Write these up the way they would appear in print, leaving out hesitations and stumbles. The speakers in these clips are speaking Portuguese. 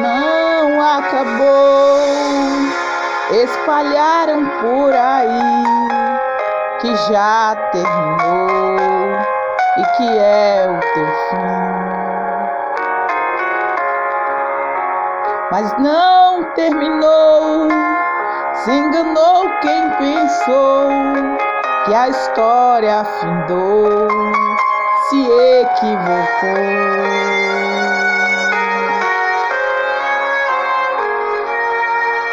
não acabou. Espalharam por aí que já terminou e que é o teu fim. Mas não terminou, se enganou quem pensou que a história afindou, se equivocou.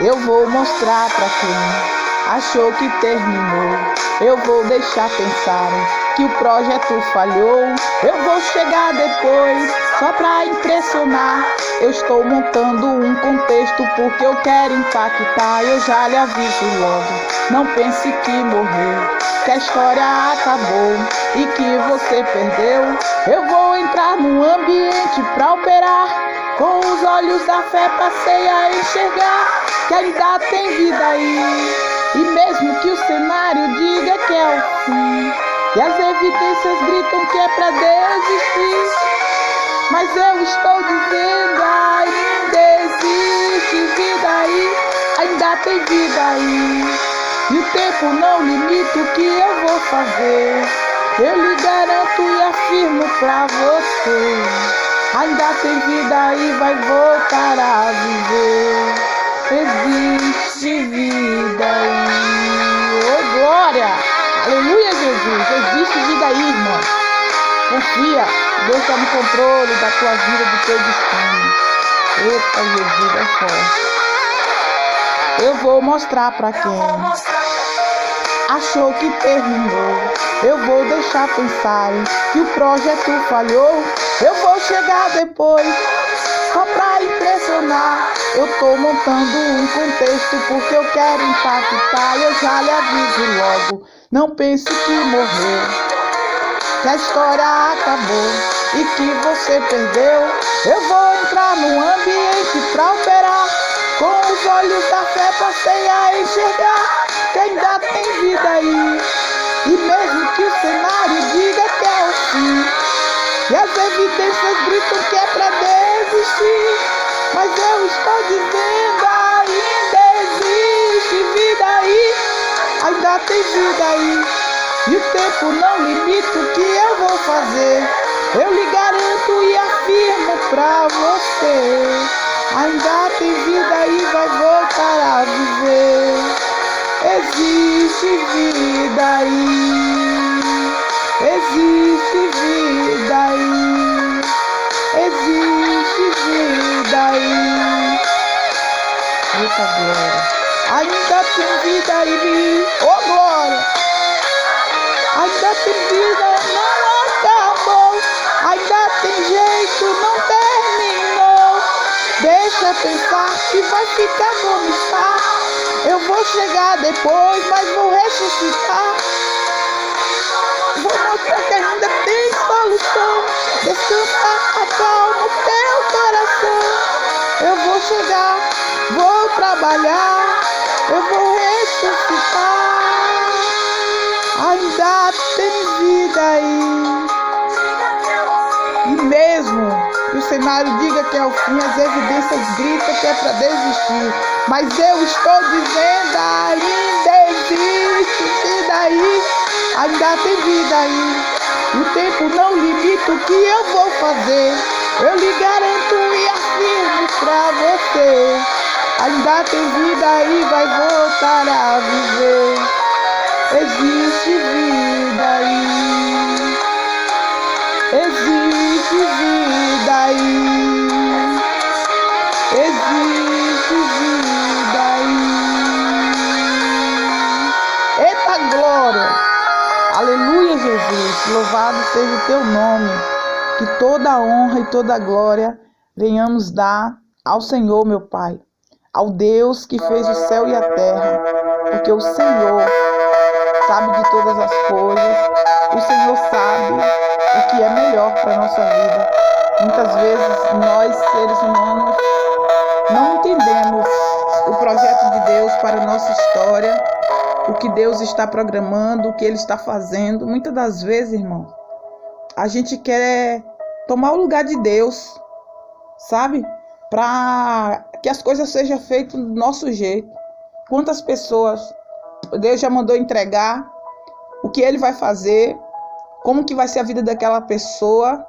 Eu vou mostrar pra quem achou que terminou. Eu vou deixar pensarem que o projeto falhou. Eu vou chegar depois só pra impressionar. Eu estou montando um contexto porque eu quero impactar. Eu já lhe aviso logo, não pense que morreu, que a história acabou e que você perdeu. Eu vou entrar no ambiente pra operar. Com os olhos da fé passei a enxergar que ainda tem vida aí. E mesmo que o cenário diga que é o fim, e as evidências gritam que é pra desistir, mas eu estou dizendo, ainda existe vida aí, ainda tem vida aí. E o tempo não limita o que eu vou fazer. Eu lhe garanto e afirmo pra você, ainda tem vida aí, vai voltar a viver. Existe vida aí. Oh, glória! Aleluia, Jesus! Existe vida aí, irmão. Confia, Deus está no controle da tua vida, do teu destino. Eita, Jesus, é forte. Eu vou mostrar pra quem achou que terminou. Eu vou deixar pensarem que o projeto falhou. Eu vou chegar depois só pra impressionar. Eu tô montando um contexto porque eu quero impactar. Eu já lhe aviso logo, não pense que morreu, que a história acabou e que você perdeu. Eu vou entrar no ambiente pra operar. Com os olhos da fé passei a enxergar que ainda tem vida aí. E mesmo que o cenário diga que é o fim, e as evidências gritam que é pra desistir, mas eu estou dizendo, ainda existe vida aí, ainda tem vida aí. E o tempo não limita o que eu vou fazer. Eu lhe garanto e afirmo pra você, ainda tem vida aí, vai voltar a viver. Existe vida aí, existe vida aí, existe vida aí. Eita glória, ainda tem vida aí, oh glória, ainda tem vida, não acabou, ainda tem jeito, não terminou. Deixa pensar que vai ficar como está. Eu vou chegar depois, mas vou ressuscitar. Vou mostrar que ainda tem solução. Descansa, acalma o teu coração. Eu vou chegar, vou trabalhar, eu vou ressuscitar. Ainda tem vida aí. E mesmo que o cenário diga que é o fim, as evidências gritam que é para desistir, mas eu estou dizendo, ainda existe vida aí, ainda tem vida aí. O tempo não limita o que eu vou fazer. Eu lhe garanto e afirmo pra você, ainda tem vida aí, vai voltar a viver. Existe vida aí, existe vida aí, existe vida aí. Eita glória! Aleluia, Jesus! Louvado seja o teu nome. Que toda a honra e toda a glória venhamos dar ao Senhor, meu Pai, ao Deus que fez o céu e a terra, porque o Senhor sabe de todas as coisas, o Senhor sabe o que é melhor para a nossa vida. Muitas vezes nós, seres humanos, não entendemos o projeto de Deus para a nossa história, o que Deus está programando, o que Ele está fazendo. Muitas das vezes, irmão, a gente quer tomar o lugar de Deus, sabe? para que as coisas sejam feitas do nosso jeito. Quantas pessoas Deus já mandou entregar, o que Ele vai fazer, como que vai ser a vida daquela pessoa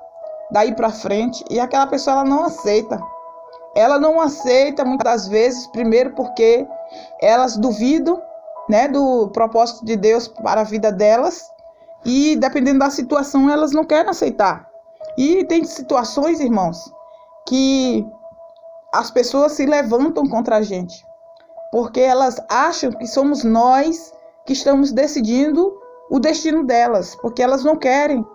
daí para frente, e aquela pessoa ela não aceita. Ela não aceita muitas das vezes, primeiro porque elas duvidam, né, do propósito de Deus para a vida delas, e dependendo da situação elas não querem aceitar. E tem situações, irmãos, que as pessoas se levantam contra a gente, porque elas acham que somos nós que estamos decidindo o destino delas, porque elas não querem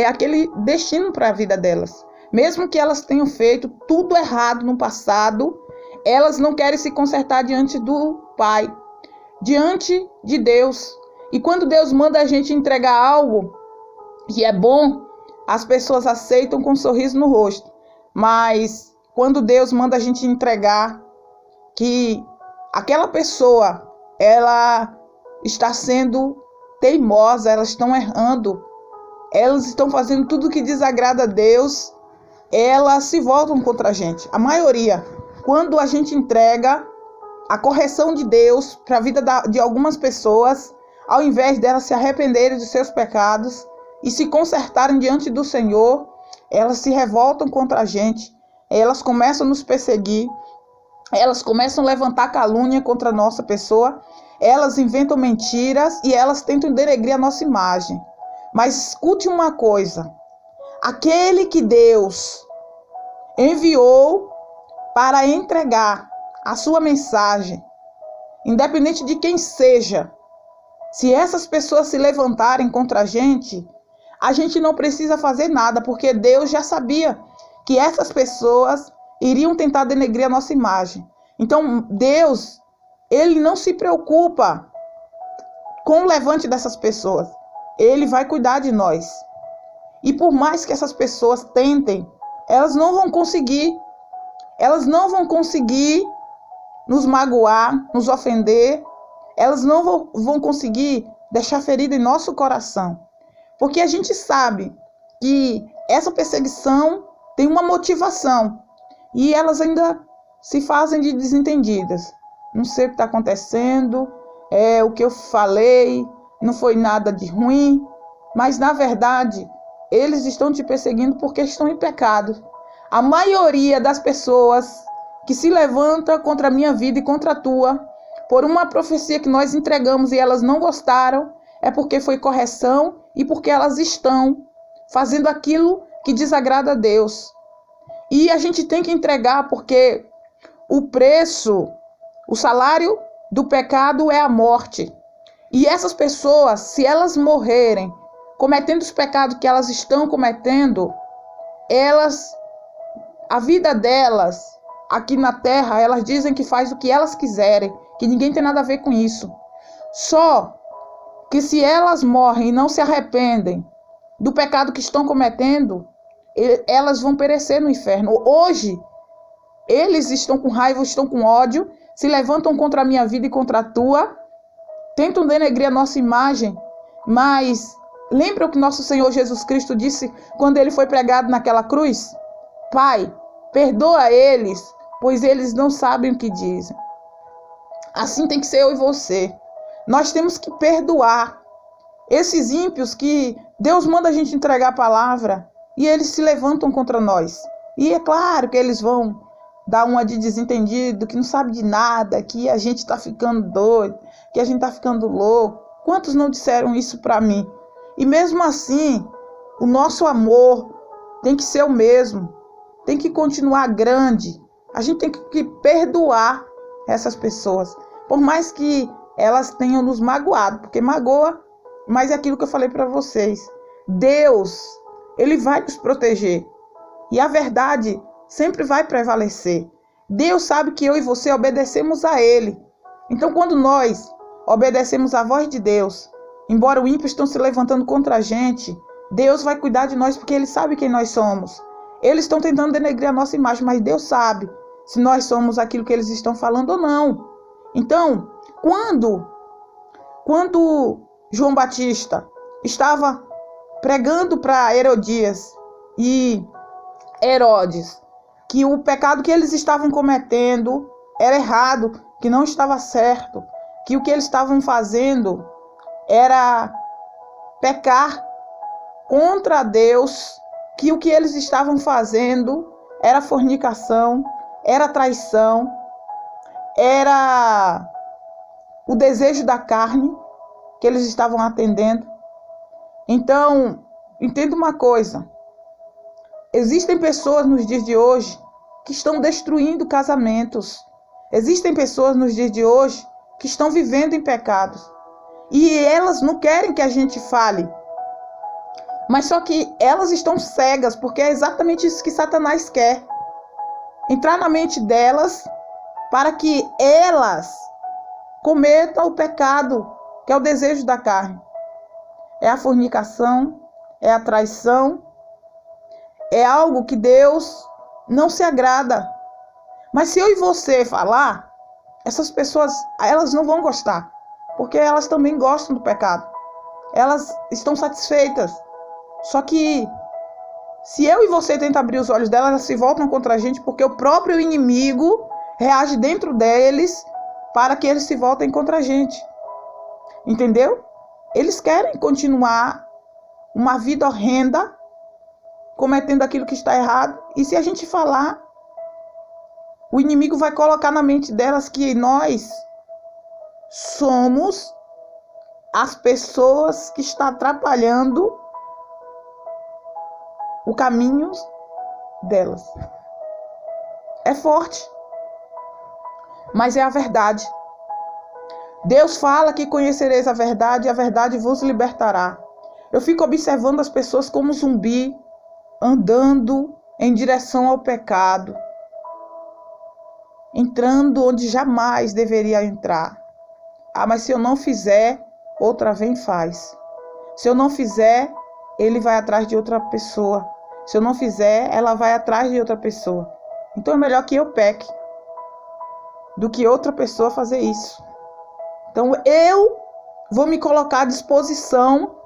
aquele destino para a vida delas. Mesmo que elas tenham feito tudo errado no passado, elas não querem se consertar diante do Pai, diante de Deus. E quando Deus manda a gente entregar algo que é bom, as pessoas aceitam com um sorriso no rosto. Mas quando Deus manda a gente entregar que aquela pessoa, ela está sendo teimosa, elas estão errando, elas estão fazendo tudo que desagrada a Deus, elas se voltam contra a gente. A maioria, quando a gente entrega a correção de Deus para a vida de algumas pessoas, ao invés delas se arrependerem de seus pecados e se consertarem diante do Senhor, elas se revoltam contra a gente, elas começam a nos perseguir, elas começam a levantar calúnia contra a nossa pessoa, elas inventam mentiras e elas tentam denegrir a nossa imagem. Mas escute uma coisa, aquele que Deus enviou para entregar a sua mensagem, independente de quem seja, se essas pessoas se levantarem contra a gente não precisa fazer nada, porque Deus já sabia que essas pessoas iriam tentar denegrir a nossa imagem. Então Deus, Ele não se preocupa com o levante dessas pessoas. Ele vai cuidar de nós. E por mais que essas pessoas tentem, elas não vão conseguir. Elas não vão conseguir nos magoar, nos ofender. Elas não vão conseguir deixar ferida em nosso coração. Porque a gente sabe que essa perseguição tem uma motivação. E elas ainda se fazem de desentendidas. Não sei o que está acontecendo, o que eu falei, não foi nada de ruim. Mas, na verdade, eles estão te perseguindo porque estão em pecado. A maioria das pessoas que se levanta contra a minha vida e contra a tua, por uma profecia que nós entregamos e elas não gostaram, é porque foi correção e porque elas estão fazendo aquilo que desagrada a Deus. E a gente tem que entregar porque o preço, o salário do pecado é a morte. E essas pessoas, se elas morrerem cometendo os pecados que elas estão cometendo, a vida delas aqui na terra, elas dizem que faz o que elas quiserem, que ninguém tem nada a ver com isso. Só que se elas morrem e não se arrependem do pecado que estão cometendo, elas vão perecer no inferno. Hoje, eles estão com raiva, estão com ódio, se levantam contra a minha vida e contra a tua, tentam denegrir a nossa imagem, mas lembra o que nosso Senhor Jesus Cristo disse quando ele foi pregado naquela cruz? Pai, perdoa eles, pois eles não sabem o que dizem. Assim tem que ser eu e você. Nós temos que perdoar esses ímpios que Deus manda a gente entregar a palavra e eles se levantam contra nós. E é claro que eles vão dar uma de desentendido, que não sabe de nada, que a gente está ficando doido, que a gente está ficando louco. Quantos não disseram isso para mim? E mesmo assim, o nosso amor tem que ser o mesmo, tem que continuar grande. A gente tem que perdoar essas pessoas, por mais que elas tenham nos magoado, porque magoa, mas é aquilo que eu falei para vocês. Deus, Ele vai nos proteger e a verdade sempre vai prevalecer. Deus sabe que eu e você obedecemos a Ele. Então, quando nós obedecemos a voz de Deus, embora o ímpio estão se levantando contra a gente, Deus vai cuidar de nós porque Ele sabe quem nós somos. Eles estão tentando denegrir a nossa imagem, mas Deus sabe se nós somos aquilo que eles estão falando ou não. Então, quando João Batista estava pregando para Herodias e Herodes que o pecado que eles estavam cometendo era errado, que não estava certo, que o que eles estavam fazendo era pecar contra Deus, que o que eles estavam fazendo era fornicação, era traição, era o desejo da carne que eles estavam atendendo. Então, entenda uma coisa. Existem pessoas nos dias de hoje que estão destruindo casamentos. Existem pessoas nos dias de hoje que estão vivendo em pecados. E elas não querem que a gente fale. Mas só que elas estão cegas, porque é exatamente isso que Satanás quer. Entrar na mente delas para que elas cometam o pecado, que é o desejo da carne. É a fornicação, é a traição, é algo que Deus não se agrada. Mas se eu e você falar, essas pessoas, elas não vão gostar, porque elas também gostam do pecado. Elas estão satisfeitas. Só que se eu e você tentar abrir os olhos delas, elas se voltam contra a gente, porque o próprio inimigo reage dentro deles para que eles se voltem contra a gente. Entendeu? Eles querem continuar uma vida horrenda, cometendo aquilo que está errado. E se a gente falar, o inimigo vai colocar na mente delas que nós somos as pessoas que estão atrapalhando o caminho delas. É forte, mas é a verdade. Deus fala que conhecereis a verdade e a verdade vos libertará. Eu fico observando as pessoas como zumbi, andando em direção ao pecado, entrando onde jamais deveria entrar. Ah, mas se eu não fizer, outra vem e faz. Se eu não fizer, ele vai atrás de outra pessoa. Se eu não fizer, ela vai atrás de outra pessoa. Então é melhor que eu peque do que outra pessoa fazer isso. Então eu vou me colocar à disposição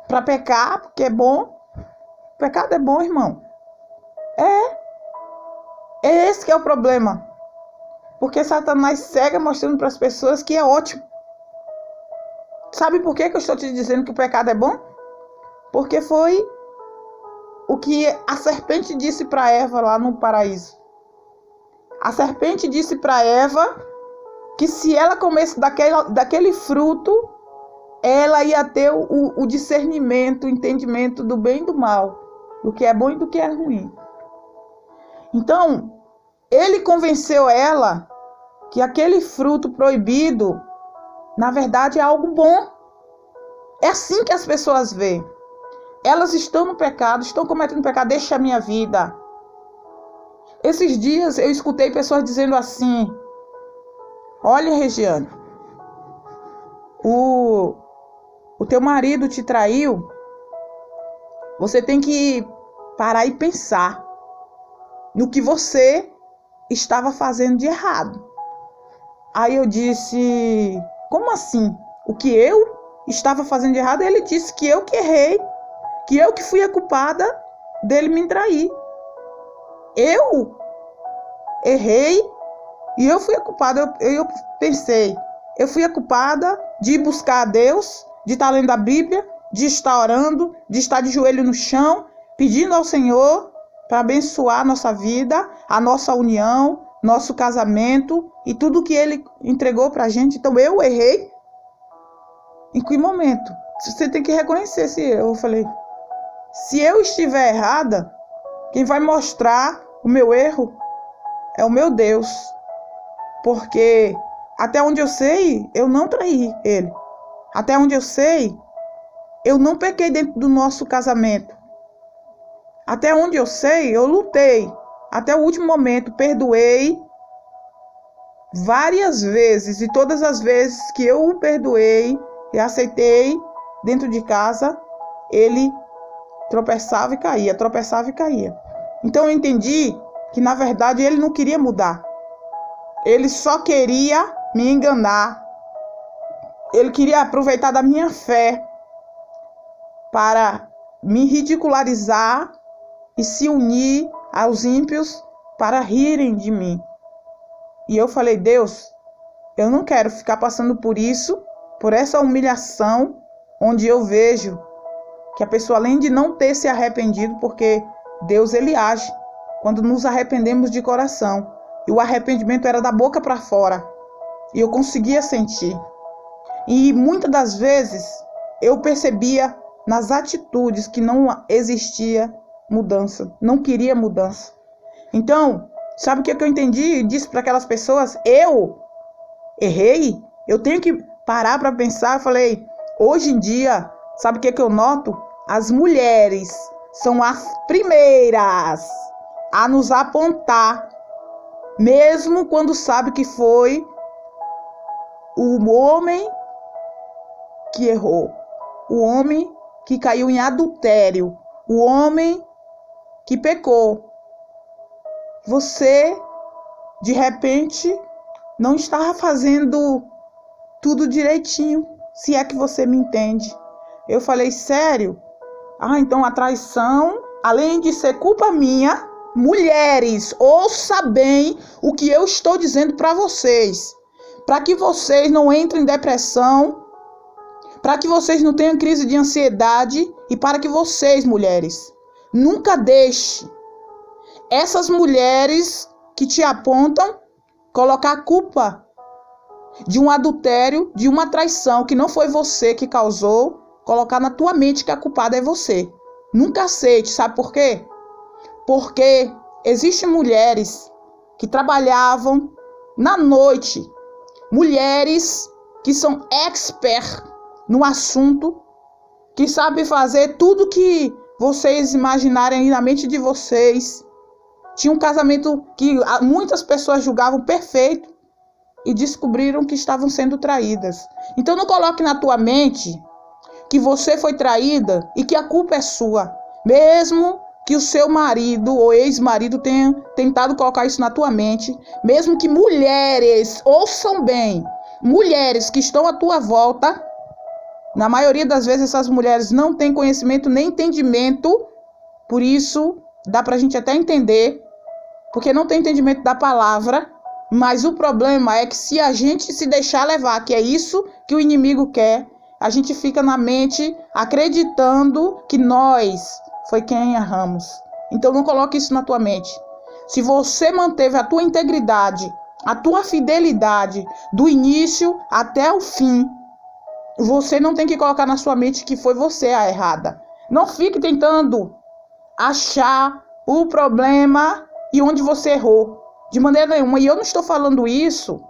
para pecar, porque é bom. O pecado é bom, irmão. É esse que é o problema. Porque Satanás cega mostrando para as pessoas que é ótimo. Sabe por que eu estou te dizendo que o pecado é bom? Porque foi o que a serpente disse para Eva lá no paraíso. A serpente disse para Eva que se ela comesse daquele fruto, ela ia ter o discernimento, o entendimento do bem e do mal, do que é bom e do que é ruim. Então, ele convenceu ela que aquele fruto proibido, na verdade, é algo bom. É assim que as pessoas veem. Elas estão no pecado, estão cometendo pecado, deixa a minha vida. Esses dias eu escutei pessoas dizendo assim: olha, Regiane, o teu marido te traiu, você tem que parar e pensar no que você estava fazendo de errado. Aí eu disse: como assim? O que eu estava fazendo de errado? Ele disse que eu que errei, que eu que fui a culpada dele me trair. Eu errei e eu fui a culpada. Eu pensei, eu fui a culpada de buscar a Deus, de estar lendo a Bíblia, de estar orando, de estar de joelho no chão, pedindo ao Senhor para abençoar a nossa vida, a nossa união, nosso casamento e tudo que Ele entregou para a gente. Então eu errei. Em que momento? Você tem que reconhecer se eu falei. Se eu estiver errada, quem vai mostrar o meu erro é o meu Deus. Porque até onde eu sei, eu não traí ele. Até onde eu sei, eu não pequei dentro do nosso casamento. Até onde eu sei, eu lutei. Até o último momento, perdoei várias vezes. E todas as vezes que eu o perdoei e aceitei dentro de casa, ele tropeçava e caía, tropeçava e caía. Então eu entendi que na verdade ele não queria mudar. Ele só queria me enganar. Ele queria aproveitar da minha fé para me ridicularizar e se unir aos ímpios para rirem de mim. E eu falei, Deus, eu não quero ficar passando por isso, por essa humilhação, onde eu vejo que a pessoa, além de não ter se arrependido, porque Deus, ele age quando nos arrependemos de coração. E o arrependimento era da boca para fora. E eu conseguia sentir. E muitas das vezes eu percebia nas atitudes que não existia mudança, não queria mudança. Então, sabe o que eu entendi e disse para aquelas pessoas? Eu errei, eu tenho que parar para pensar. Eu falei, hoje em dia, sabe o que eu noto? As mulheres são as primeiras a nos apontar, mesmo quando sabe que foi o homem que errou, o homem que caiu em adultério, o homem que pecou. Você, de repente, não estava fazendo tudo direitinho, se é que você me entende. Eu falei, sério? Então a traição, além de ser culpa minha, mulheres, ouça bem o que eu estou dizendo para vocês, para que vocês não entrem em depressão, para que vocês não tenham crise de ansiedade e para que vocês, mulheres, nunca deixem essas mulheres que te apontam colocar a culpa de um adultério, de uma traição que não foi você que causou, colocar na tua mente que a culpada é você. Nunca aceite, sabe por quê? Porque existem mulheres que trabalhavam na noite, mulheres que são expert no assunto, que sabem fazer tudo que vocês imaginarem aí na mente de vocês. Tinha um casamento que muitas pessoas julgavam perfeito e descobriram que estavam sendo traídas. Então não coloque na tua mente que você foi traída e que a culpa é sua. Mesmo que o seu marido ou ex-marido tenha tentado colocar isso na tua mente, mesmo que mulheres, ouçam bem, mulheres que estão à tua volta, na maioria das vezes essas mulheres não têm conhecimento nem entendimento, por isso dá pra gente até entender, porque não tem entendimento da palavra, mas o problema é que se a gente se deixar levar, que é isso que o inimigo quer, a gente fica na mente acreditando que nós foi quem erramos. Então não coloque isso na tua mente. Se você manteve a tua integridade, a tua fidelidade do início até o fim, você não tem que colocar na sua mente que foi você a errada. Não fique tentando achar o problema e onde você errou. De maneira nenhuma. E eu não estou falando isso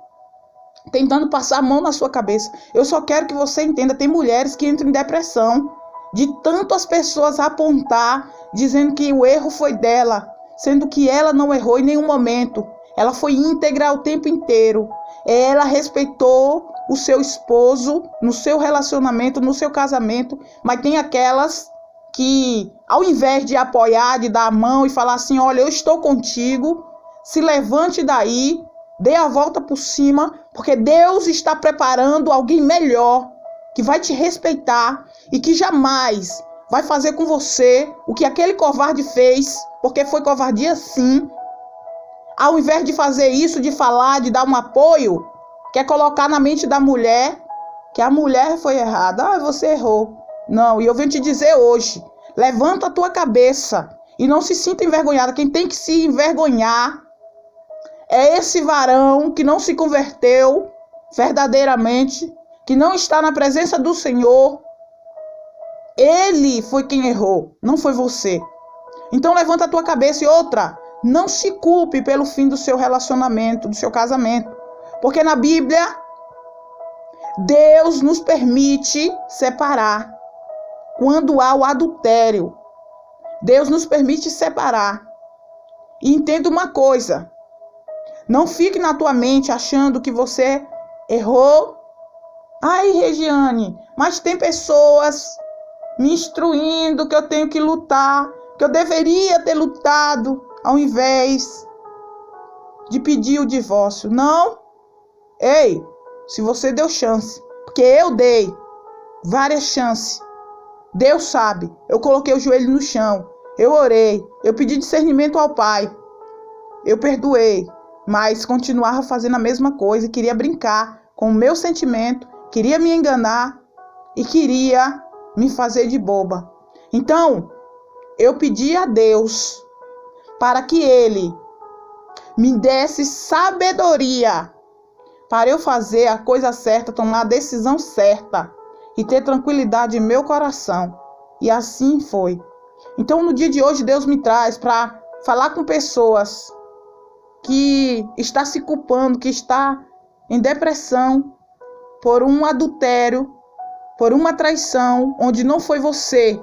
tentando passar a mão na sua cabeça. Eu só quero que você entenda. Tem mulheres que entram em depressão de tanto as pessoas apontar, dizendo que o erro foi dela, sendo que ela não errou em nenhum momento. Ela foi íntegra o tempo inteiro. Ela respeitou o seu esposo no seu relacionamento, no seu casamento. Mas tem aquelas que, ao invés de apoiar, de dar a mão e falar assim, olha, eu estou contigo, se levante daí, dê a volta por cima, porque Deus está preparando alguém melhor, que vai te respeitar e que jamais vai fazer com você o que aquele covarde fez, porque foi covardia sim. Ao invés de fazer isso, de falar, de dar um apoio, quer colocar na mente da mulher que a mulher foi errada. Você errou. Não, e eu venho te dizer hoje, levanta a tua cabeça e não se sinta envergonhada. Quem tem que se envergonhar é esse varão que não se converteu verdadeiramente, que não está na presença do Senhor. Ele foi quem errou, não foi você. Então levanta a tua cabeça. E outra, não se culpe pelo fim do seu relacionamento, do seu casamento. Porque na Bíblia, Deus nos permite separar quando há o adultério. Deus nos permite separar. E entenda uma coisa. Não fique na tua mente achando que você errou. Ai, Regiane, mas tem pessoas me instruindo que eu tenho que lutar, que eu deveria ter lutado ao invés de pedir o divórcio. Não. Ei, se você deu chance, porque eu dei várias chances. Deus sabe, eu coloquei o joelho no chão. Eu orei, eu pedi discernimento ao Pai, eu perdoei, mas continuava fazendo a mesma coisa, queria brincar com o meu sentimento, queria me enganar e queria me fazer de boba. Então, eu pedi a Deus para que Ele me desse sabedoria para eu fazer a coisa certa, tomar a decisão certa e ter tranquilidade em meu coração. E assim foi. Então, no dia de hoje, Deus me traz para falar com pessoas que está se culpando, que está em depressão por um adultério, por uma traição, onde não foi você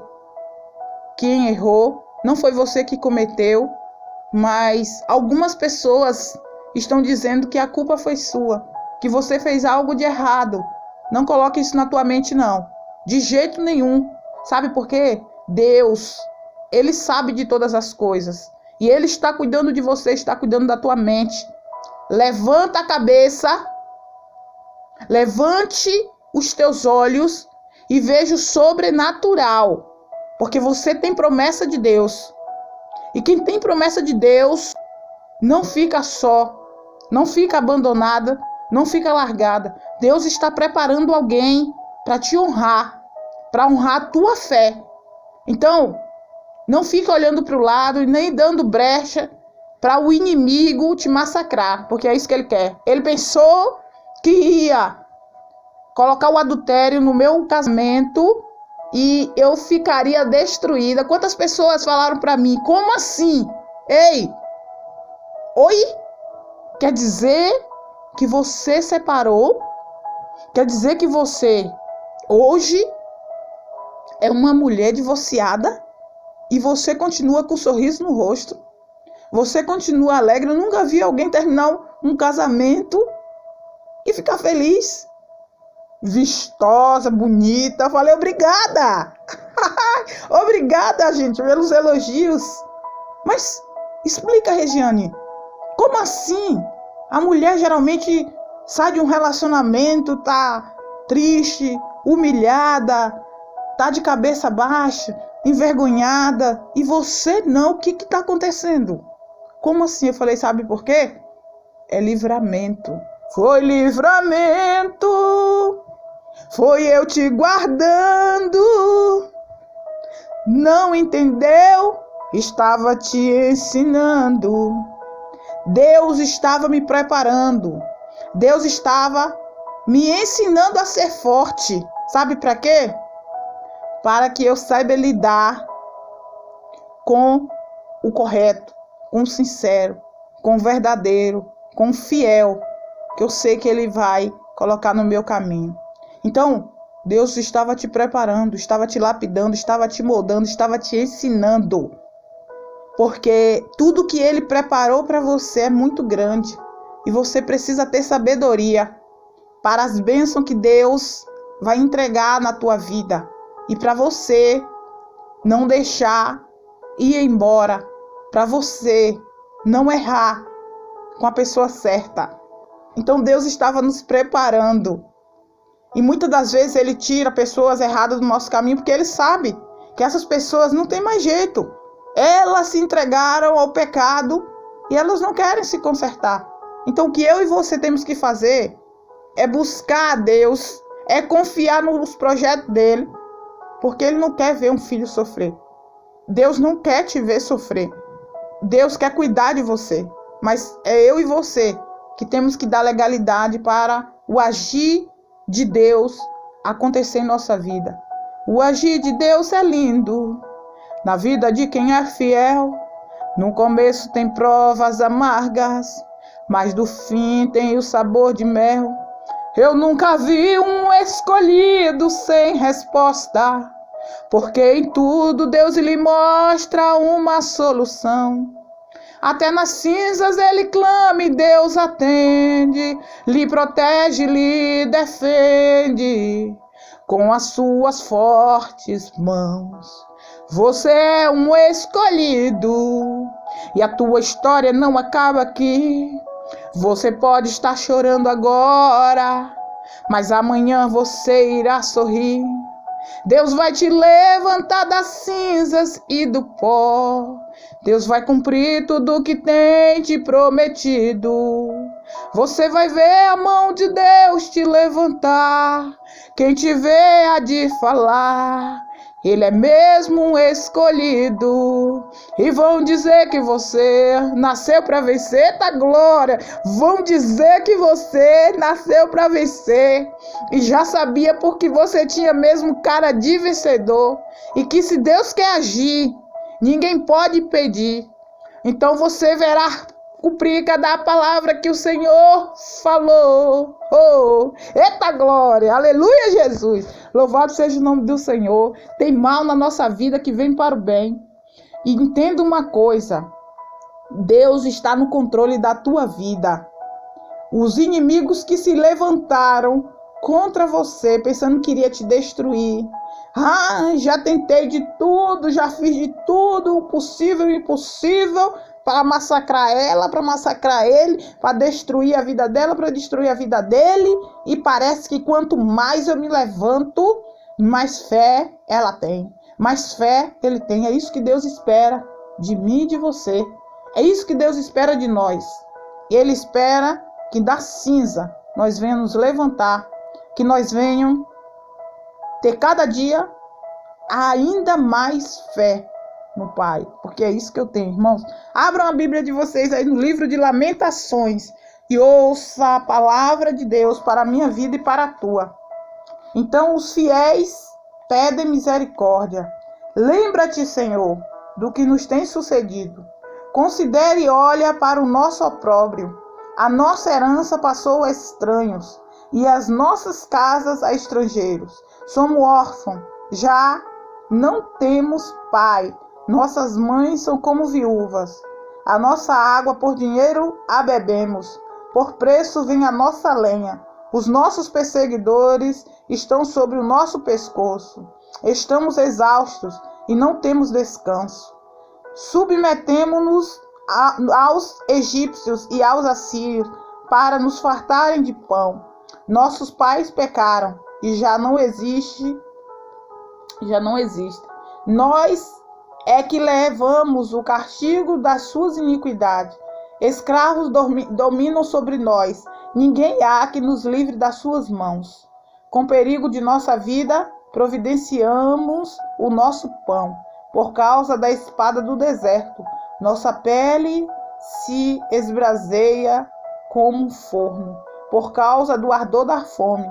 quem errou, não foi você que cometeu, mas algumas pessoas estão dizendo que a culpa foi sua, que você fez algo de errado. Não coloque isso na tua mente, não. De jeito nenhum. Sabe por quê? Deus, Ele sabe de todas as coisas. E Ele está cuidando de você, está cuidando da tua mente. Levanta a cabeça, levante os teus olhos e veja o sobrenatural. Porque você tem promessa de Deus. E quem tem promessa de Deus não fica só, não fica abandonada, não fica largada. Deus está preparando alguém para te honrar, para honrar a tua fé. Então, não fica olhando para o lado e nem dando brecha para o inimigo te massacrar, porque é isso que ele quer. Ele pensou que ia colocar o adultério no meu casamento e eu ficaria destruída. Quantas pessoas falaram para mim, como assim? Ei, oi? Quer dizer que você separou? Quer dizer que você hoje é uma mulher divorciada? E você continua com um sorriso no rosto? Você continua alegre? Eu nunca vi alguém terminar um casamento e ficar feliz. Vistosa, bonita. Eu falei, obrigada. Obrigada, gente, pelos elogios. Mas explica, Regiane, como assim? A mulher geralmente sai de um relacionamento, tá triste, humilhada, tá de cabeça baixa, envergonhada, e você não. O que está acontecendo? Como assim? Eu falei, sabe por quê? É livramento. Foi livramento, foi eu te guardando. Não entendeu? Estava te ensinando. Deus estava me preparando. Deus estava me ensinando a ser forte. Sabe para quê? Para que eu saiba lidar com o correto, com o sincero, com o verdadeiro, com o fiel, que eu sei que Ele vai colocar no meu caminho. Então, Deus estava te preparando, estava te lapidando, estava te moldando, estava te ensinando. Porque tudo que Ele preparou para você é muito grande. E você precisa ter sabedoria para as bênçãos que Deus vai entregar na tua vida. E para você não deixar ir embora. Para você não errar com a pessoa certa. Então Deus estava nos preparando. E muitas das vezes Ele tira pessoas erradas do nosso caminho, porque Ele sabe que essas pessoas não têm mais jeito. Elas se entregaram ao pecado e elas não querem se consertar. Então o que eu e você temos que fazer é buscar a Deus, é confiar nos projetos dEle, porque Ele não quer ver um filho sofrer. Deus não quer te ver sofrer. Deus quer cuidar de você. Mas é eu e você que temos que dar legalidade para o agir de Deus acontecer em nossa vida. O agir de Deus é lindo na vida de quem é fiel. No começo tem provas amargas, mas do fim tem o sabor de mel. Eu nunca vi um escolhido sem resposta, porque em tudo Deus lhe mostra uma solução. Até nas cinzas Ele clama e Deus atende, lhe protege, lhe defende com as suas fortes mãos. Você é um escolhido e a tua história não acaba aqui. Você pode estar chorando agora, mas amanhã você irá sorrir. Deus vai te levantar das cinzas e do pó. Deus vai cumprir tudo o que tem te prometido. Você vai ver a mão de Deus te levantar. Quem te vê há de falar: Ele é mesmo um escolhido. E vão dizer que você nasceu para vencer, tá glória. Vão dizer que você nasceu para vencer. E já sabia porque você tinha mesmo cara de vencedor. E que se Deus quer agir, ninguém pode impedir. Então você verá cumprir cada palavra que o Senhor falou. Oh, eita glória, aleluia Jesus. Louvado seja o nome do Senhor. Tem mal na nossa vida que vem para o bem. E entenda uma coisa: Deus está no controle da tua vida. Os inimigos que se levantaram contra você, pensando que iria te destruir. Já tentei de tudo, já fiz de tudo, o possível e o impossível, para massacrar ela, para massacrar ele, para destruir a vida dela, para destruir a vida dele. E parece que quanto mais eu me levanto, mais fé ela tem. Mais fé ele tem. É isso que Deus espera de mim e de você. É isso que Deus espera de nós. Ele espera que da cinza nós venhamos levantar, que nós venhamos ter cada dia ainda mais fé no Pai, porque é isso que eu tenho, irmãos. Abram a Bíblia de vocês aí no livro de Lamentações e ouça a palavra de Deus para a minha vida e para a tua. Então os fiéis pedem misericórdia. Lembra-te, Senhor, do que nos tem sucedido. Considere e olha para o nosso opróbrio. A nossa herança passou a estranhos e as nossas casas a estrangeiros. Somos órfãos, já não temos pai. Nossas mães são como viúvas. A nossa água por dinheiro a bebemos. Por preço vem a nossa lenha. Os nossos perseguidores estão sobre o nosso pescoço. Estamos exaustos e não temos descanso. Submetemo-nos aos egípcios e aos assírios para nos fartarem de pão. Nossos pais pecaram e já não existe. Nós é que levamos o castigo das suas iniquidades. Escravos dominam sobre nós. Ninguém há que nos livre das suas mãos. Com perigo de nossa vida, providenciamos o nosso pão. Por causa da espada do deserto, nossa pele se esbraseia como um forno. Por causa do ardor da fome,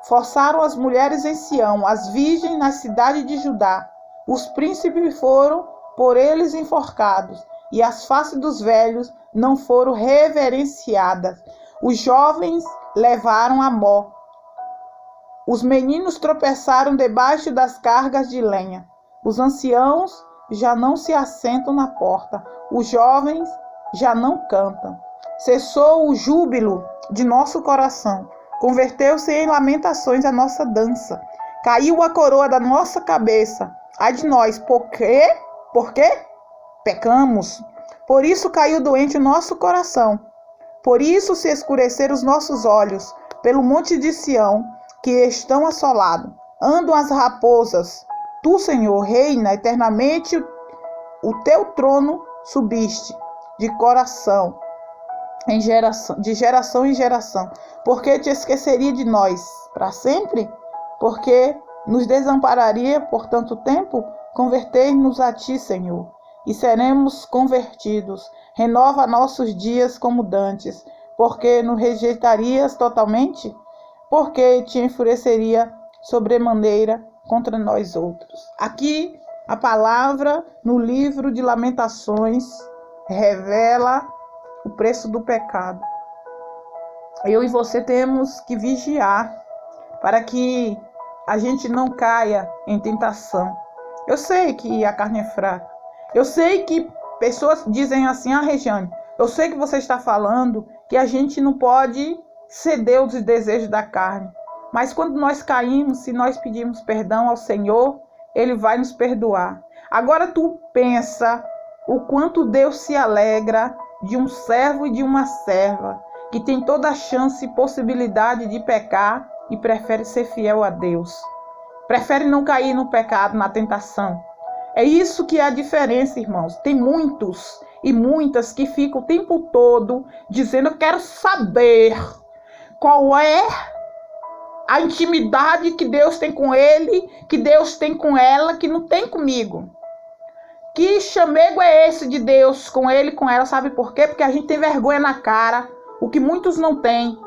forçaram as mulheres em Sião, as virgens na cidade de Judá. Os príncipes foram por eles enforcados, e as faces dos velhos não foram reverenciadas. Os jovens levaram a morte. Os meninos tropeçaram debaixo das cargas de lenha. Os anciãos já não se assentam na porta. Os jovens já não cantam. Cessou o júbilo de nosso coração. Converteu-se em lamentações a nossa dança. Caiu a coroa da nossa cabeça. Ai de nós, por quê? Por quê? Pecamos. Por isso caiu doente o nosso coração. Por isso se escureceram os nossos olhos. Pelo monte de Sião, que estão assolados, andam as raposas. Tu, Senhor, reina eternamente, o teu trono subiste de coração, de geração em geração. Porque te esqueceria de nós para sempre? Porque nos desampararia por tanto tempo? Convertei-nos a ti, Senhor, e seremos convertidos. Renova nossos dias como dantes. Porque nos rejeitarias totalmente? Porque te enfureceria sobremaneira contra nós outros. Aqui a palavra no livro de Lamentações revela o preço do pecado. Eu e você temos que vigiar para que a gente não caia em tentação. Eu sei que a carne é fraca. Eu sei que pessoas dizem assim: Regiane, eu sei que você está falando que a gente não pode ceder aos desejos da carne. Mas quando nós caímos, se nós pedirmos perdão ao Senhor, Ele vai nos perdoar. Agora tu pensa o quanto Deus se alegra de um servo e de uma serva que tem toda a chance e possibilidade de pecar e prefere ser fiel a Deus. Preferem não cair no pecado, na tentação. É isso que é a diferença, irmãos. Tem muitos e muitas que ficam o tempo todo dizendo: eu quero saber qual é a intimidade que Deus tem com ele, que Deus tem com ela, que não tem comigo. Que chamego é esse de Deus com ele, com ela? Sabe por quê? Porque a gente tem vergonha na cara, o que muitos não têm.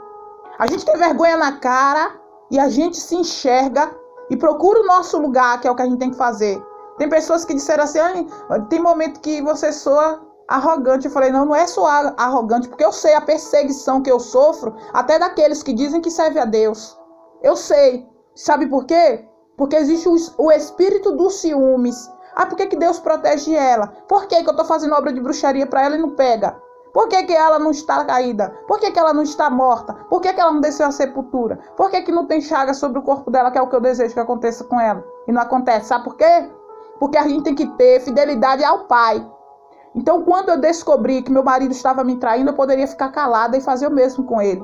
A gente tem vergonha na cara e a gente se enxerga e procura o nosso lugar, que é o que a gente tem que fazer. Tem pessoas que disseram assim: tem momento que você soa arrogante. Eu falei: não é soar arrogante, porque eu sei a perseguição que eu sofro, até daqueles que dizem que servem a Deus. Eu sei. Sabe por quê? Porque existe o espírito dos ciúmes. Por que Deus protege ela? Por que eu estou fazendo obra de bruxaria para ela e não pega? Por que ela não está caída? Por que ela não está morta? Por que ela não desceu à sepultura? Por que não tem chaga sobre o corpo dela, que é o que eu desejo que aconteça com ela? E não acontece. Sabe por quê? Porque a gente tem que ter fidelidade ao Pai. Então, quando eu descobri que meu marido estava me traindo, eu poderia ficar calada e fazer o mesmo com ele.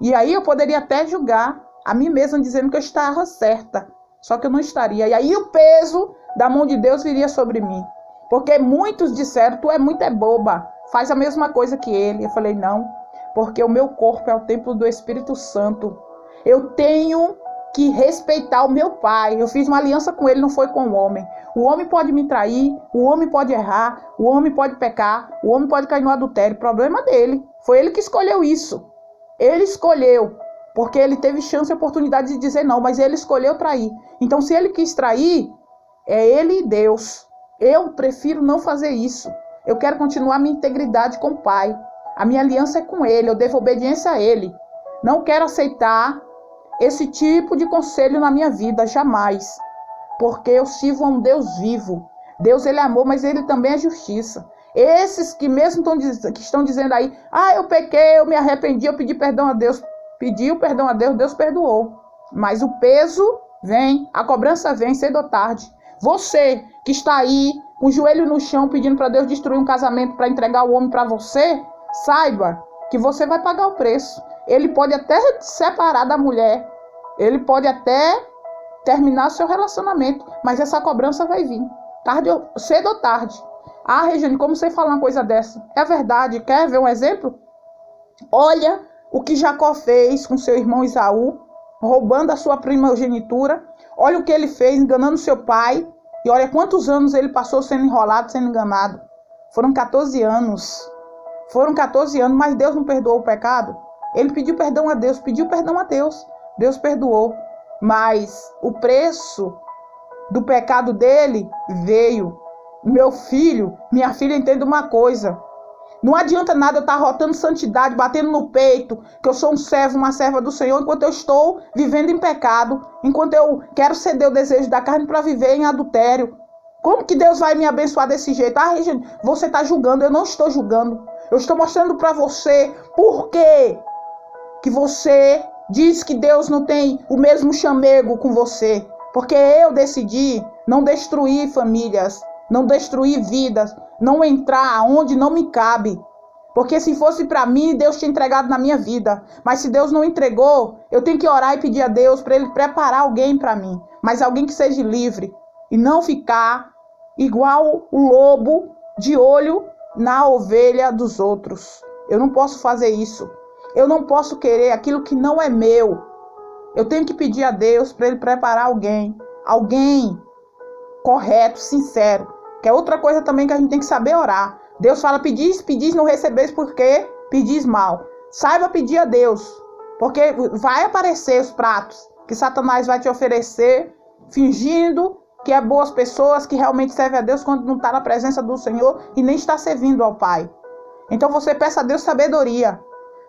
E aí eu poderia até julgar a mim mesma, dizendo que eu estava certa. Só que eu não estaria. E aí o peso da mão de Deus viria sobre mim. Porque muitos disseram: tu é muito boba, faz a mesma coisa que ele. Eu falei: não, porque o meu corpo é o templo do Espírito Santo. Eu tenho que respeitar o meu pai. Eu fiz uma aliança com ele, não foi com o homem. O homem pode me trair, o homem pode errar, o homem pode pecar, o homem pode cair no adultério. Problema dele. Foi ele que escolheu isso. Ele escolheu, porque ele teve chance e oportunidade de dizer não, mas ele escolheu trair. Então, se ele quis trair, é ele e Deus. Eu prefiro não fazer isso. Eu quero continuar minha integridade com o Pai. A minha aliança é com ele, eu devo obediência a ele. Não quero aceitar esse tipo de conselho na minha vida, jamais. Porque eu sirvo a um Deus vivo. Deus, ele é amor, mas ele também é justiça. Esses que mesmo que estão dizendo aí: eu pequei, eu me arrependi, eu pedi perdão a Deus. Pediu perdão a Deus, Deus perdoou. Mas o peso vem, a cobrança vem cedo ou tarde. Você que está aí, com o joelho no chão, pedindo para Deus destruir um casamento para entregar o homem para você, saiba que você vai pagar o preço. Ele pode até se separar da mulher, ele pode até terminar seu relacionamento, mas essa cobrança vai vir, cedo ou tarde. Regiane, como você fala uma coisa dessa? É verdade. Quer ver um exemplo? Olha o que Jacó fez com seu irmão Esaú, roubando a sua primogenitura. Olha o que ele fez, enganando seu pai. E olha quantos anos ele passou sendo enrolado, sendo enganado. Foram 14 anos. Foram 14 anos, mas Deus não perdoou o pecado. Ele pediu perdão a Deus, Deus perdoou. Mas o preço do pecado dele veio. Meu filho, minha filha, entenda uma coisa. Não adianta nada eu estar rotando santidade, batendo no peito, que eu sou um servo, uma serva do Senhor, enquanto eu estou vivendo em pecado, enquanto eu quero ceder o desejo da carne para viver em adultério. Como que Deus vai me abençoar desse jeito? Regiane, você está julgando. Eu não estou julgando. Eu estou mostrando para você por que você diz que Deus não tem o mesmo chamego com você. Porque eu decidi não destruir famílias, não destruir vidas, não entrar onde não me cabe. Porque se fosse para mim, Deus tinha entregado na minha vida. Mas se Deus não entregou, eu tenho que orar e pedir a Deus para Ele preparar alguém para mim. Mas alguém que seja livre e não ficar igual o lobo de olho na ovelha dos outros. Eu não posso fazer isso. Eu não posso querer aquilo que não é meu. Eu tenho que pedir a Deus para Ele preparar alguém correto, sincero. Que é outra coisa também que a gente tem que saber orar. Deus fala: pedis, não recebeis, porque pedis mal. Saiba pedir a Deus, porque vai aparecer os pratos que Satanás vai te oferecer, fingindo que é boas pessoas, que realmente servem a Deus, quando não está na presença do Senhor e nem está servindo ao Pai. Então você peça a Deus sabedoria,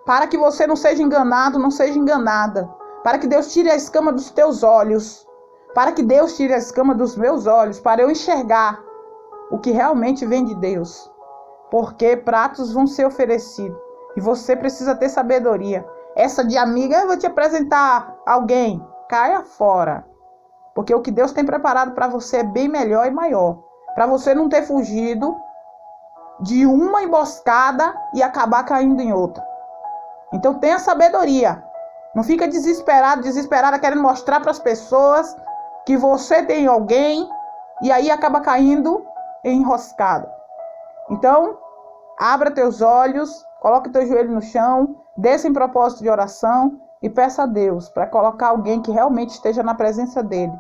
para que você não seja enganado, não seja enganada. Para que Deus tire a escama dos teus olhos. Para que Deus tire a escama dos meus olhos, para eu enxergar o que realmente vem de Deus. Porque pratos vão ser oferecidos. E você precisa ter sabedoria. Essa de amiga, eu vou te apresentar alguém. Caia fora. Porque o que Deus tem preparado para você é bem melhor e maior. Para você não ter fugido de uma emboscada e acabar caindo em outra. Então tenha sabedoria. Não fica desesperada querendo mostrar para as pessoas que você tem alguém e aí acaba caindo em enroscada. Então, abra teus olhos, coloque teu joelho no chão, desça em propósito de oração e peça a Deus para colocar alguém que realmente esteja na presença dele,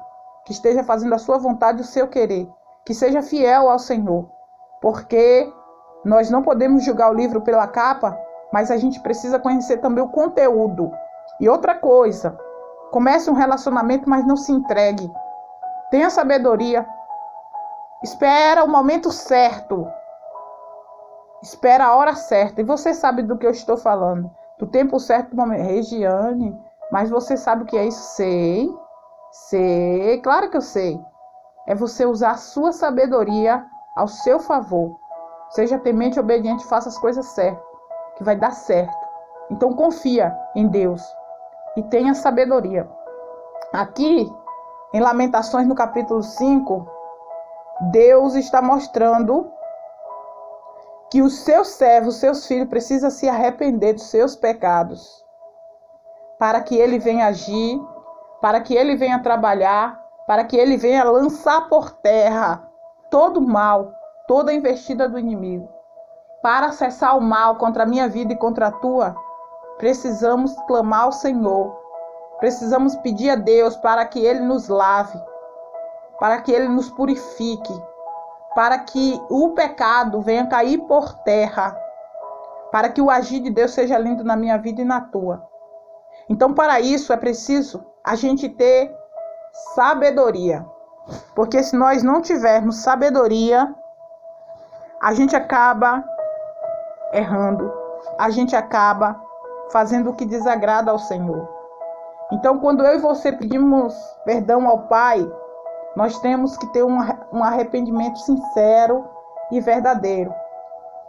que esteja fazendo a sua vontade e o seu querer, que seja fiel ao Senhor, porque nós não podemos julgar o livro pela capa, mas a gente precisa conhecer também o conteúdo. E outra coisa, comece um relacionamento, mas não se entregue. Tenha sabedoria. Espera o momento certo. Espera a hora certa. E você sabe do que eu estou falando. Do tempo certo do momento. Regiane, mas você sabe o que é isso? Sei. Claro que eu sei. É você usar a sua sabedoria ao seu favor. Seja temente e obediente, faça as coisas certas, que vai dar certo. Então confia em Deus e tenha sabedoria. Aqui, em Lamentações, no capítulo 5, Deus está mostrando que os seus servos, seus filhos, precisam se arrepender dos seus pecados, para que ele venha agir, para que ele venha trabalhar, para que ele venha lançar por terra todo o mal, toda a investida do inimigo. Para cessar o mal contra a minha vida e contra a tua, precisamos clamar ao Senhor. Precisamos pedir a Deus para que Ele nos lave, para que Ele nos purifique, para que o pecado venha cair por terra, para que o agir de Deus seja lindo na minha vida e na tua. Então, para isso é preciso a gente ter sabedoria, porque se nós não tivermos sabedoria, a gente acaba errando, a gente acaba fazendo o que desagrada ao Senhor. Então, quando eu e você pedimos perdão ao Pai, nós temos que ter um arrependimento sincero e verdadeiro,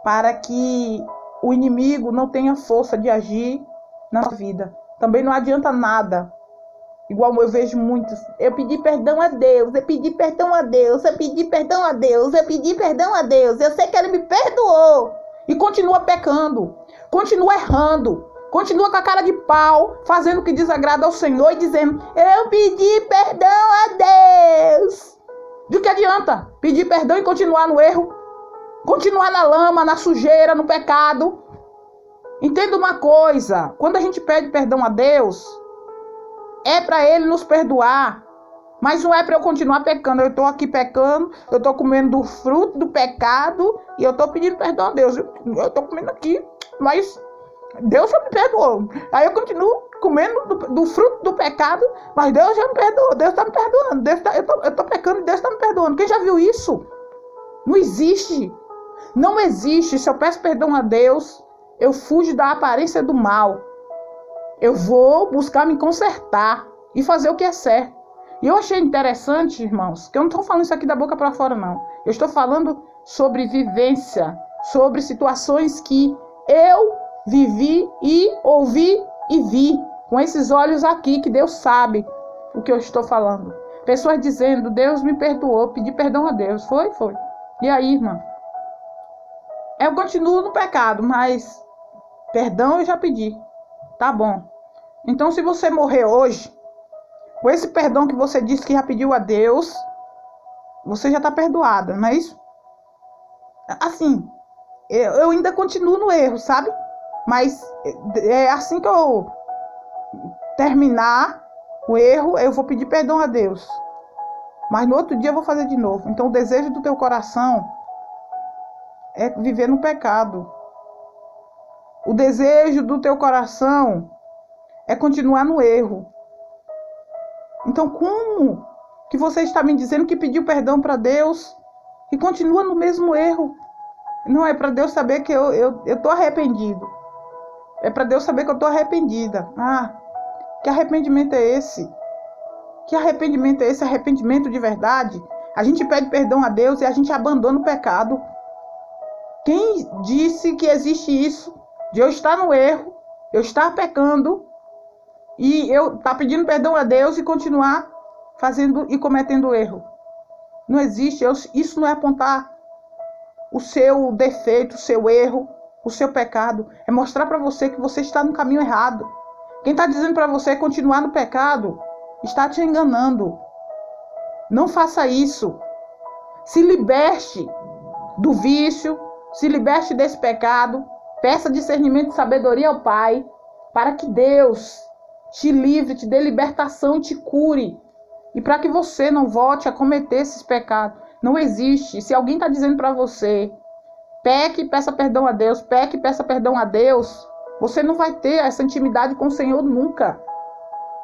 para que o inimigo não tenha força de agir na nossa vida. Também não adianta nada, igual eu vejo muitos, eu pedi perdão a Deus, eu pedi perdão a Deus, eu pedi perdão a Deus, eu pedi perdão a Deus, eu sei que Ele me perdoou, e continua pecando, continua errando, continua com a cara de pau, fazendo o que desagrada ao Senhor e dizendo, eu pedi perdão a Deus. De que adianta pedir perdão e continuar no erro? Continuar na lama, na sujeira, no pecado? Entenda uma coisa, quando a gente pede perdão a Deus, é para Ele nos perdoar, mas não é para eu continuar pecando. Eu estou aqui pecando, eu estou comendo do fruto do pecado e eu estou pedindo perdão a Deus. Eu estou comendo aqui, mas Deus já me perdoou. Aí eu continuo comendo do fruto do pecado, mas Deus já me perdoou. Deus está me perdoando. Eu estou pecando e Deus está me perdoando. Quem já viu isso? Não existe. Não existe. Se eu peço perdão a Deus, eu fujo da aparência do mal. Eu vou buscar me consertar e fazer o que é certo. E eu achei interessante, irmãos, que eu não estou falando isso aqui da boca para fora, não. Eu estou falando sobre vivência, sobre situações que eu vivi e ouvi e vi com esses olhos aqui, que Deus sabe o que eu estou falando. Pessoas dizendo, Deus me perdoou, pedi perdão a Deus. Foi. E aí, irmã? Eu continuo no pecado, mas perdão eu já pedi. Tá bom. Então, se você morrer hoje, com esse perdão que você disse que já pediu a Deus, você já está perdoada, não é isso? Assim, eu ainda continuo no erro, sabe? Mas é assim que eu terminar o erro, eu vou pedir perdão a Deus. Mas no outro dia eu vou fazer de novo. Então o desejo do teu coração é viver no pecado. O desejo do teu coração é continuar no erro. Então como que você está me dizendo que pediu perdão para Deus e continua no mesmo erro? Não é para Deus saber que eu estou arrependido. É para Deus saber que eu estou arrependida. Ah, que arrependimento é esse? Que arrependimento é esse? Arrependimento de verdade? A gente pede perdão a Deus e a gente abandona o pecado. Quem disse que existe isso? De eu estar no erro, eu estar pecando e eu estar pedindo perdão a Deus e continuar fazendo e cometendo erro. Não existe. Isso não é apontar o seu defeito, o seu erro, o seu pecado. É mostrar para você que você está no caminho errado. Quem está dizendo para você continuar no pecado está te enganando. Não faça isso. Se liberte do vício, se liberte desse pecado. Peça discernimento e sabedoria ao Pai, para que Deus te livre, te dê libertação, te cure. E para que você não volte a cometer esses pecados. Não existe. Se alguém está dizendo para você, peque e peça perdão a Deus, peque e peça perdão a Deus, você não vai ter essa intimidade com o Senhor nunca.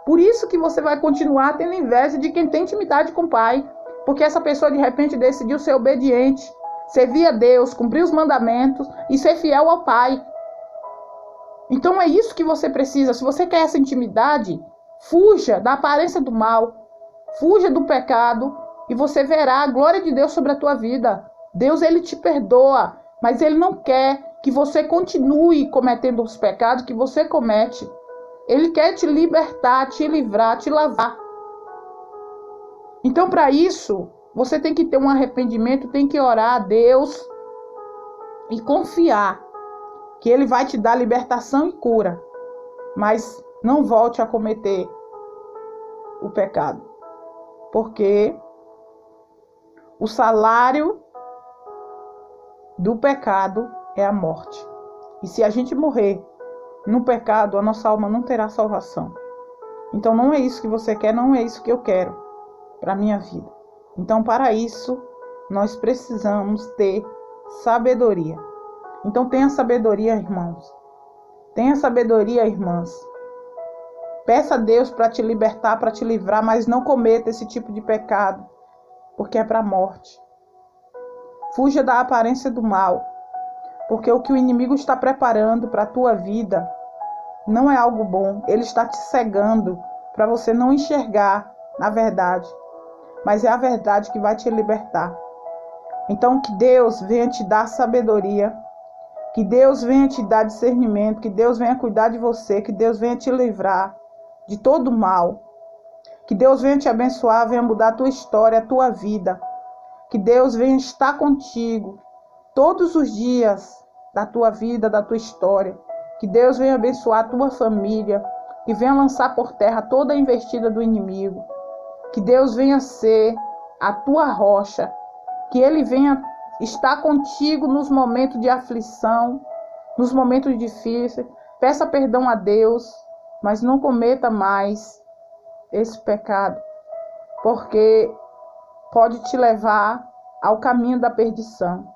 Por isso que você vai continuar tendo inveja de quem tem intimidade com o Pai. Porque essa pessoa de repente decidiu ser obediente, servir a Deus, cumprir os mandamentos e ser fiel ao Pai. Então é isso que você precisa. Se você quer essa intimidade, fuja da aparência do mal, fuja do pecado e você verá a glória de Deus sobre a tua vida. Deus, ele te perdoa, mas ele não quer que você continue cometendo os pecados que você comete. Ele quer te libertar, te livrar, te lavar. Então, para isso, você tem que ter um arrependimento, tem que orar a Deus e confiar que Ele vai te dar libertação e cura. Mas não volte a cometer o pecado. Porque o salário do pecado é a morte. E se a gente morrer no pecado, a nossa alma não terá salvação. Então não é isso que você quer, não é isso que eu quero para a minha vida. Então, para isso, nós precisamos ter sabedoria. Então, tenha sabedoria, irmãos. Tenha sabedoria, irmãs. Peça a Deus para te libertar, para te livrar, mas não cometa esse tipo de pecado, porque é para a morte. Fuja da aparência do mal, porque o que o inimigo está preparando para a tua vida não é algo bom. Ele está te cegando para você não enxergar a verdade. Mas é a verdade que vai te libertar. Então, que Deus venha te dar sabedoria, que Deus venha te dar discernimento, que Deus venha cuidar de você, que Deus venha te livrar de todo mal, que Deus venha te abençoar, venha mudar a tua história, a tua vida, que Deus venha estar contigo todos os dias da tua vida, da tua história, que Deus venha abençoar a tua família, que venha lançar por terra toda a investida do inimigo, que Deus venha ser a tua rocha, que Ele venha estar contigo nos momentos de aflição, nos momentos difíceis. Peça perdão a Deus, mas não cometa mais esse pecado, porque pode te levar ao caminho da perdição.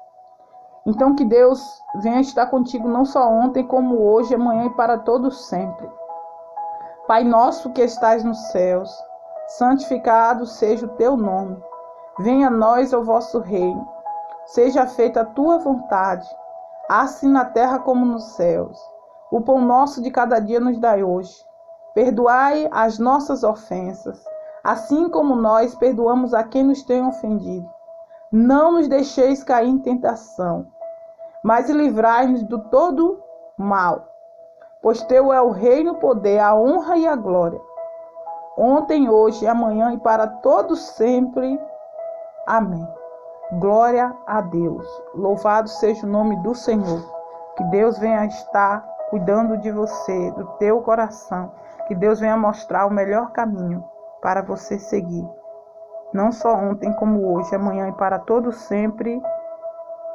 Então que Deus venha estar contigo não só ontem, como hoje, amanhã e para todos sempre. Pai nosso que estais nos céus, santificado seja o teu nome. Venha a nós o vosso reino. Seja feita a tua vontade, assim na terra como nos céus. O pão nosso de cada dia nos dai hoje. Perdoai as nossas ofensas, assim como nós perdoamos a quem nos tem ofendido. Não nos deixeis cair em tentação, mas livrai-nos do todo mal. Pois teu é o reino, o poder, a honra e a glória, ontem, hoje, amanhã e para todos sempre. Amém. Glória a Deus. Louvado seja o nome do Senhor. Que Deus venha estar cuidando de você, do teu coração. Que Deus venha mostrar o melhor caminho para você seguir. Não só ontem, como hoje, amanhã e para todos sempre.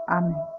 Amém.